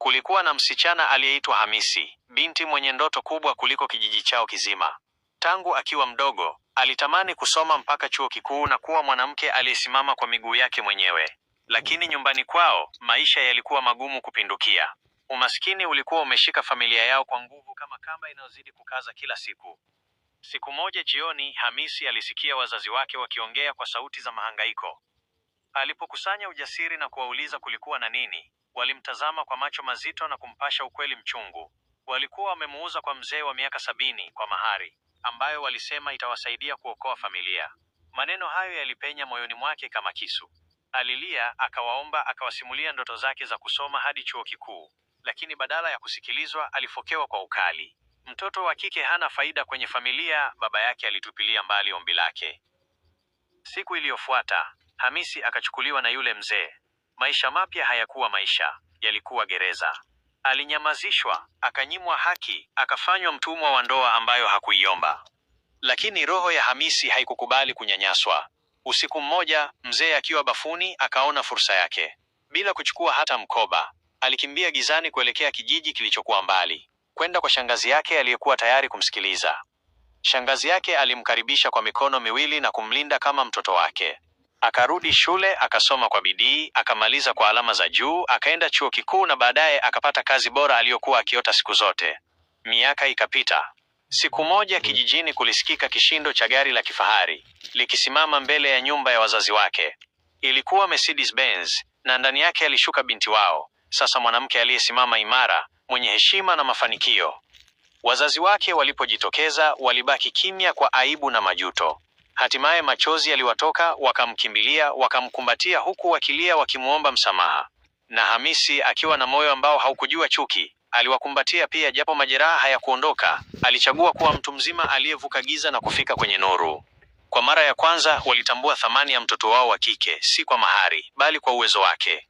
Kulikuwa na msichana aliyeitwa Hamisi, binti mwenye ndoto kubwa kuliko kijiji chao kizima. Tangu akiwa mdogo, alitamani kusoma mpaka chuo kikuu na kuwa mwanamke aliyesimama kwa miguu yake mwenyewe. Lakini nyumbani kwao, maisha yalikuwa magumu kupindukia. Umaskini ulikuwa umeshika familia yao kwa nguvu kama kamba inayozidi kukaza kila siku. Siku moja jioni, Hamisi alisikia wazazi wake wakiongea kwa sauti za mahangaiko. Alipokusanya ujasiri na kuwauliza kulikuwa na nini, walimtazama kwa macho mazito na kumpasha ukweli mchungu. Walikuwa wamemuuza kwa mzee wa miaka 70 kwa mahari, ambayo walisema itawasaidia kuokoa familia. Maneno hayo yalipenya moyoni mwake kama kisu. Alilia, akawaomba, akawasimulia ndoto zake za kusoma hadi chuo kikuu. Lakini badala ya kusikilizwa, alifokewa kwa ukali. Mtoto wa kike hana faida kwenye familia, baba yake alitupilia mbali ombi lake. Siku iliyofuata, Hamisi akachukuliwa na yule mzee. Maisha mapya hayakuwa maisha, yalikuwa gereza. Alinyamazishwa, akanyimwa haki, akafanywa mtumwa wa ndoa ambayo hakuiomba. Lakini roho ya Hamisi haikukubali kunyanyaswa. Usiku mmoja, mzee akiwa bafuni akaona fursa yake. Bila kuchukua hata mkoba, alikimbia gizani kuelekea kijiji kilichokuwa mbali, kwenda kwa shangazi yake aliyekuwa tayari kumsikiliza. Shangazi yake alimkaribisha kwa mikono miwili na kumlinda kama mtoto wake. Akarudi shule, akasoma kwa bidii, akamaliza kwa alama za juu, akaenda chuo kikuu na baadaye akapata kazi bora aliyokuwa akiota siku zote. Miaka ikapita. Siku moja kijijini kulisikika kishindo cha gari la kifahari likisimama mbele ya nyumba ya wazazi wake. Ilikuwa Mercedes Benz na ndani yake alishuka binti wao, sasa mwanamke aliyesimama imara, mwenye heshima na mafanikio. Wazazi wake walipojitokeza walibaki kimya kwa aibu na majuto. Hatimaye machozi yaliwatoka, wakamkimbilia, wakamkumbatia huku wakilia wakimuomba msamaha. Na Hamisi akiwa na moyo ambao haukujua chuki, aliwakumbatia pia japo majeraha hayakuondoka. Alichagua kuwa mtu mzima aliyevuka giza na kufika kwenye nuru. Kwa mara ya kwanza walitambua thamani ya mtoto wao wa kike, si kwa mahari, bali kwa uwezo wake.